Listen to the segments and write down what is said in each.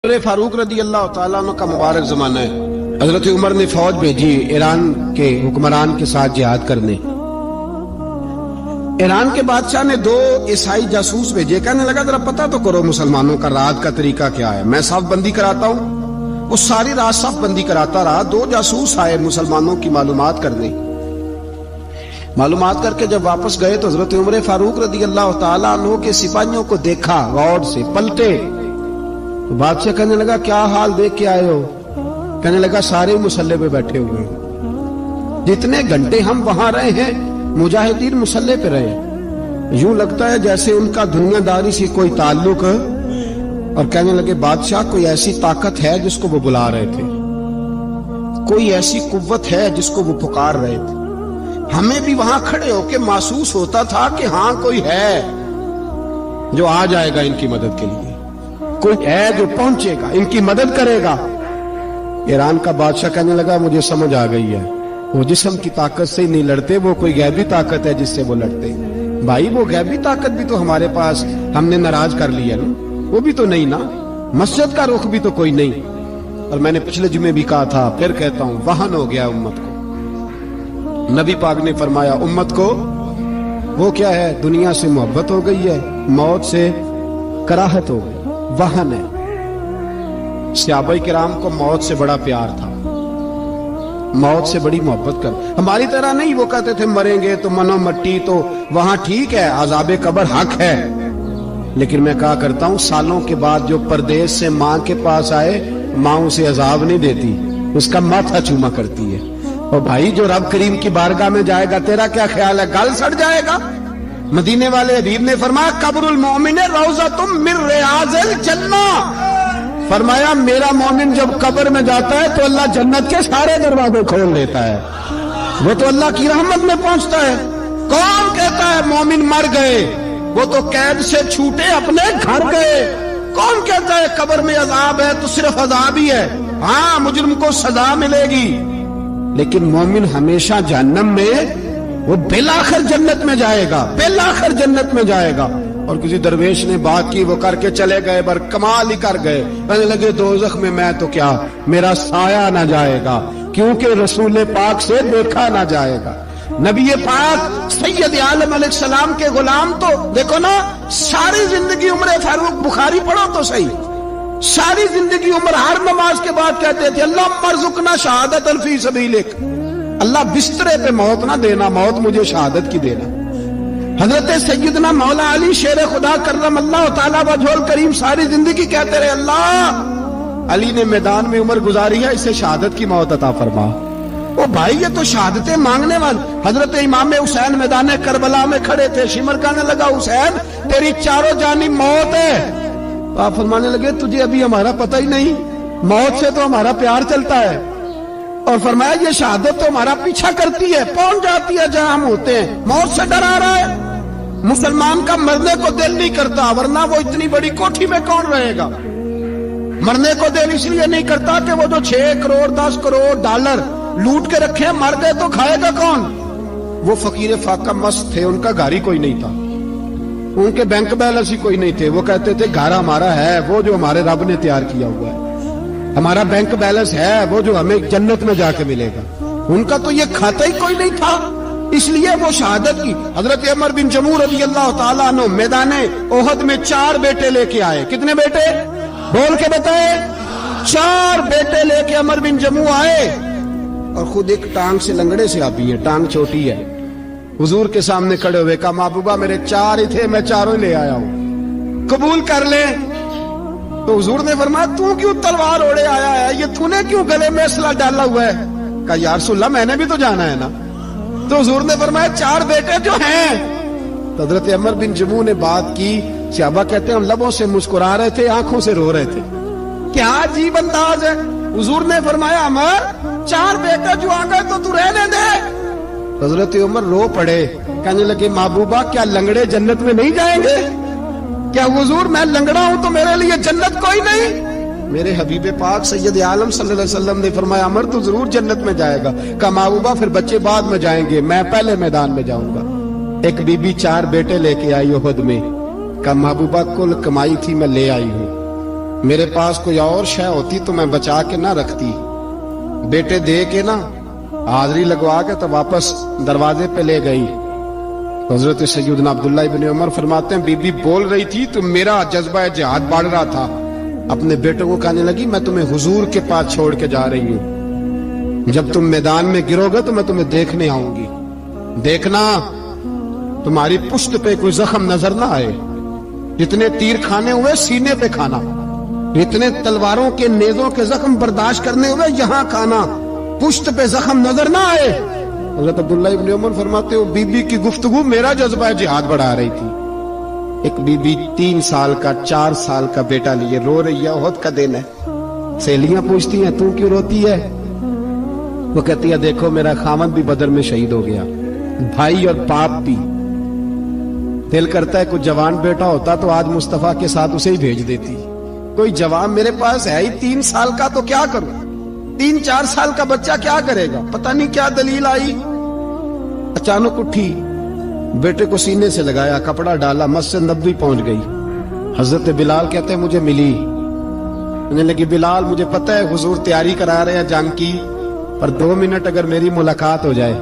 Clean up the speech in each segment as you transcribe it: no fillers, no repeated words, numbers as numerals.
عمر فاروق رضی اللہ تعالیٰ عنہ کا مبارک زمانہ ہے۔ حضرت عمر نے فوج بھیجی ایران کے حکمران کے ساتھ جہاد کرنے۔ ایران کے بادشاہ نے 2 عیسائی جاسوس بھیجے، کہنے لگا ذرا پتہ تو کرو مسلمانوں کا رات کا طریقہ کیا ہے، میں صف بندی کراتا ہوں۔ وہ ساری رات صف بندی کراتا رہا، 2 جاسوس آئے مسلمانوں کی معلومات کرنے۔ معلومات کر کے جب واپس گئے تو حضرت عمر فاروق رضی اللہ تعالیٰ عنہ کے سپاہیوں کو دیکھا، غور سے پلٹے۔ تو بادشاہ کہنے لگا کیا حال دیکھ کے آئے ہو؟ کہنے لگا سارے مسلح پہ بیٹھے ہوئے ہیں، جتنے گھنٹے ہم وہاں رہے ہیں مجاہدین مسلح پہ رہے، یوں لگتا ہے جیسے ان کا دنیا داری سے کوئی تعلق ہے۔ اور کہنے لگے بادشاہ کوئی ایسی طاقت ہے جس کو وہ بلا رہے تھے، کوئی ایسی قوت ہے جس کو وہ پکار رہے تھے، ہمیں بھی وہاں کھڑے ہو کے محسوس ہوتا تھا کہ ہاں کوئی ہے جو آ جائے گا ان کی مدد کے لیے، کوئی ہے جو پہنچے گا ان کی مدد کرے گا۔ ایران کا بادشاہ کہنے لگا مجھے سمجھ آ گئی ہے، وہ جسم کی طاقت سے ہی نہیں لڑتے، وہ کوئی غیبی طاقت ہے جس سے وہ لڑتے۔ بھائی وہ غیبی طاقت بھی تو ہمارے پاس ہم نے ناراض کر لی ہے نا، وہ بھی تو نہیں نا، مسجد کا رخ بھی تو کوئی نہیں۔ اور میں نے پچھلے جمعے بھی کہا تھا، پھر کہتا ہوں، وہن ہو گیا امت کو۔ نبی پاک نے فرمایا امت کو وہ کیا ہے، دنیا سے محبت ہو گئی ہے، موت سے کراہت ہو گئی، وہن ہے۔ صحابہ کرام کو موت سے بڑا پیار تھا، موت سے بڑی محبت کر، ہماری طرح نہیں، وہ کہتے تھے مریں گے تو منو مٹی، تو وہاں ٹھیک ہے عذاب قبر حق ہے، لیکن میں کہا کرتا ہوں سالوں کے بعد جو پردیس سے ماں کے پاس آئے، ماں اسے عذاب نہیں دیتی، اس کا ماتھا چوما کرتی ہے۔ اور بھائی جو رب کریم کی بارگاہ میں جائے گا تیرا کیا خیال ہے، گل سڑ جائے گا؟ مدینے والے حبیب نے فرمایا قبر المومن روضۃ من ریاض الجنہ، فرمایا میرا مومن جب قبر میں جاتا ہے تو اللہ جنت کے سارے دروازے کھول دیتا ہے، وہ تو اللہ کی رحمت میں پہنچتا ہے۔ کون کہتا ہے مومن مر گئے، وہ تو قید سے چھوٹے اپنے گھر گئے۔ کون کہتا ہے قبر میں عذاب ہے تو صرف عذاب ہی ہے، ہاں مجرم کو سزا ملے گی، لیکن مومن ہمیشہ جہنم میں، وہ بالآخر جنت میں جائے گا، بالآخر جنت میں جائے گا۔ اور کسی درویش نے بات کی، وہ کر کے چلے گئے، بر کمال ہی کر گئے، کہنے لگے دوزخ میں میں تو کیا، میرا سایہ نہ جائے گا، کیونکہ رسول پاک سے دیکھا نہ جائے گا۔ نبی پاک سید عالم علیہ السلام کے غلام تو دیکھو نا، ساری زندگی عمر فاروق بخاری پڑھو تو صحیح، ساری زندگی عمر ہر نماز کے بعد کہتے تھے اللہم ارزقنا شہادت فی سبیلک، اللہ بسترے پہ موت نہ دینا، موت مجھے شہادت کی دینا۔ حضرت سیدنا مولا علی شیر خدا کرم اللہ تعالیٰ وجہ الکریم ساری زندگی کہتے رہے اللہ علی نے میدان میں عمر گزاری ہے، اسے شہادت کی موت عطا فرما۔ او بھائی یہ تو شہادتیں مانگنے والے۔ حضرت امام حسین میدان کربلا میں کھڑے تھے، شمر کہنے لگا حسین تیری چاروں جانب موت ہے، آپ فرمانے لگے تجھے ابھی ہمارا پتہ ہی نہیں، موت سے تو ہمارا پیار چلتا ہے، اور فرمایا یہ شہادت تو ہمارا پیچھا کرتی ہے، پہنچ جاتی ہے جہاں ہم ہوتے ہیں، موت سے ڈرا رہا ہے۔ مسلمان کا مرنے کو دل نہیں کرتا، ورنہ وہ اتنی بڑی کوٹھی میں کون رہے گا؟ مرنے کو دل اس لیے نہیں کرتا کہ وہ جو 6 کروڑ 10 کروڑ ڈالر لوٹ کے رکھے، مر گئے تو کھائے گا کون؟ وہ فقیر فاقہ مست تھے، ان کا گھر ہی کوئی نہیں تھا، ان کے بینک بیلنس ہی کوئی نہیں تھے، وہ کہتے تھے گھر ہمارا ہے وہ جو ہمارے رب نے تیار کیا ہوا ہے، ہمارا بینک بیلنس ہے وہ جو ہمیں جنت میں جا کے ملے گا، ان کا تو یہ کھاتا ہی کوئی نہیں تھا، اس لیے وہ شہادت کی۔ حضرت عمر بن جموع رضی اللہ تعالیٰ عنہ میدان احد میں 4 بیٹے لے کے آئے، کتنے بیٹے بول کے بتائے؟ 4 بیٹے لے کے عمر بن جموع آئے، اور خود ایک ٹانگ سے لنگڑے سے آبی ہے، ٹانگ چھوٹی ہے، حضور کے سامنے کھڑے ہوئے کہا محبوبہ میرے 4 ہی تھے، میں 4 ہی لے آیا ہوں، قبول کر لیں۔ تو حضور نے فرمایا تو کیوں تلوار اوڑے آیا ہے، یہ تو نے کیوں گلے میں اسلحہ ڈالا ہوا ہے؟ کہا یا رسول اللہ میں نے بھی تو جانا ہے نا۔ تو حضور نے فرمایا 4 بیٹے جو ہیں۔ تو حضرت عمر بن جموع نے بات کی، صحابہ کہتے ہیں ہم لبوں سے مسکرا رہے تھے، آنکھوں سے رو رہے تھے، کیا عجیب انداز ہے۔ حضور نے فرمایا عمر 4 بیٹے جو آ گئے تو رہنے دے۔ حضرت عمر رو پڑے، کہنے لگے محبوبہ کیا لنگڑے جنت میں نہیں جائیں گے؟ کیا حضور میں لنگڑا ہوں تو میرے لیے جنت کوئی نہیں؟ میرے حبیب پاک سید عالم صلی اللہ علیہ وسلم نے فرمایا عمر تو ضرور جنت میں جائے گا۔ کہا محبوبہ پھر بچے بعد میں جائیں گے، میں پہلے میدان میں جاؤں گا۔ ایک بی بی 4 بیٹے لے کے آئی احد میں، کہا محبوبہ کل کمائی تھی میں لے آئی ہوں، میرے پاس کوئی اور شے ہوتی تو میں بچا کے نہ رکھتی. بیٹے دے کے نا حاضری لگوا کے تو واپس دروازے پہ لے گئی. حضرت سیدنا عبداللہ ابن عمر فرماتے ہیں بی بی بول رہی تھی تو میرا جذبہ جہاد بڑھ رہا تھا. اپنے بیٹے کو کہنے لگی میں تمہیں حضور کے پاس چھوڑ کے جا رہی ہوں. جب تم میدان میں گرو گے تو میں تمہیں دیکھنے آؤں گی. دیکھنا تمہاری پشت پہ کوئی زخم نظر نہ آئے. جتنے تیر کھانے ہوئے سینے پہ کھانا, اتنے تلواروں کے نیزوں کے زخم برداشت کرنے ہوئے یہاں کھانا, پشت پہ زخم نظر نہ آئے. حضرت عبداللہ ابن عمر فرماتے ہو بی بی کی گفتگو میرا جذبہ جہاد بڑھا رہی تھی. ایک بی بی 3 سال کا 4 سال کا بیٹا لیے رو رہی ہے, احد کا دن ہے. سہیلیاں پوچھتی ہیں تو کیوں روتی ہے؟ وہ کہتی ہے دیکھو میرا خامد بھی بدر میں شہید ہو گیا, بھائی اور باپ بھی. دل کرتا ہے کوئی جوان بیٹا ہوتا تو آج مصطفیٰ کے ساتھ اسے ہی بھیج دیتی. کوئی جوان میرے پاس ہے ہی 3 سال کا تو کیا کروں, 3-4 سال کا بچہ کیا کرے گا؟ پتہ نہیں کیا دلیل آئی. اچانک اٹھی, بیٹے کو سینے سے لگایا, کپڑا ڈالا, مسجد نبوی پہنچ گئی. حضرت بلال کہتے ہیں مجھے ملی. کہنے لگی بلال مجھے پتہ ہے حضور تیاری کرا رہے ہیں جنگ کی, پر 2 منٹ اگر میری ملاقات ہو جائے.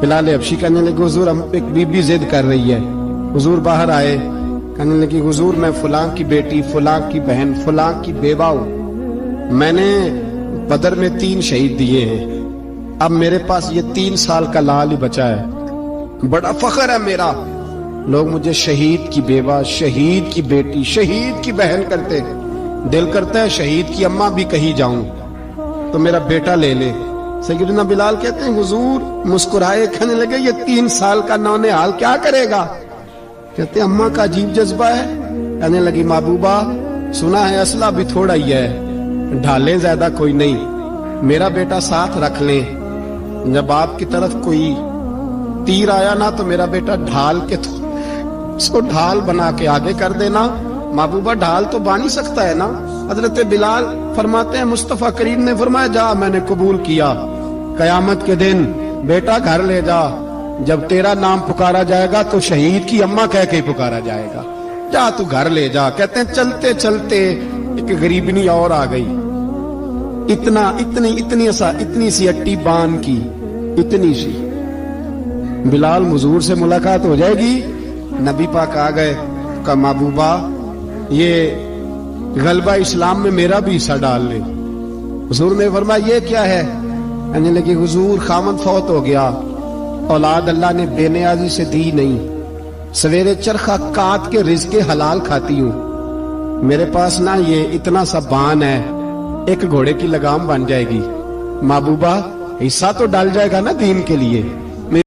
بلال حبشی کہنے لگے حضور ہم ایک بی بی ضد کر رہی ہے. حضور باہر آئے, کہنے لگی حضور میں فلاں کی بیٹی, فلاں کی بہن, فلاں کی بیوہ ہوں. میں نے بدر میں 3 شہید دیے ہیں. اب میرے پاس یہ 3 سال کا لال ہی بچا ہے. بڑا فخر ہے میرا. لوگ مجھے شہید کی بیوہ, شہید کی بیٹی, شہید کی بہن کرتے. دل کرتا ہے شہید کی اماں بھی کہیں جاؤں تو میرا بیٹا لے لے. سیدنا بلال کہتے ہیں حضور مسکرائے, کہنے لگے یہ 3 سال کا نونہال کیا کرے گا؟ کہتے ہیں اماں کا عجیب جذبہ ہے. کہنے لگی محبوبہ سنا ہے اسلحہ بھی تھوڑا ہی ہے, ڈھالیں زیادہ کوئی نہیں, میرا بیٹا ساتھ رکھ لیں. جب آپ کی طرف کوئی تیر آیا نا تو میرا بیٹا ڈھال کے اس کو ڈھال بنا کے آگے کر دینا. محبوبہ ڈھال تو بانی سکتا ہے نا. حضرت بلال فرماتے ہیں مصطفیٰ کریم نے فرمایا جا میں نے قبول کیا. قیامت کے دن بیٹا گھر لے جا, جب تیرا نام پکارا جائے گا تو شہید کی اماں کہہ کے پکارا جائے گا. جا تو گھر لے جا. کہتے ہیں چلتے چلتے ایک غریبنی اور آ گئی. اتنی سی اٹی بان کی, اتنی سی. بلال حضور سے ملاقات ہو جائے گی. نبی پاک آ گئے, کہا محبوبہ یہ غلبہ اسلام میں میرا بھی حصہ ڈال لے. حضور نے فرمایا یہ کیا ہے؟ کہنے لگی حضور خامد فوت ہو گیا, اولاد اللہ نے بے نیازی سے دی نہیں, سویرے چرخہ کاٹ کے رزق حلال کھاتی ہوں. میرے پاس نا یہ اتنا سا بان ہے, ایک گھوڑے کی لگام بن جائے گی. محبوبہ حصہ تو ڈال جائے گا نا دین کے لیے.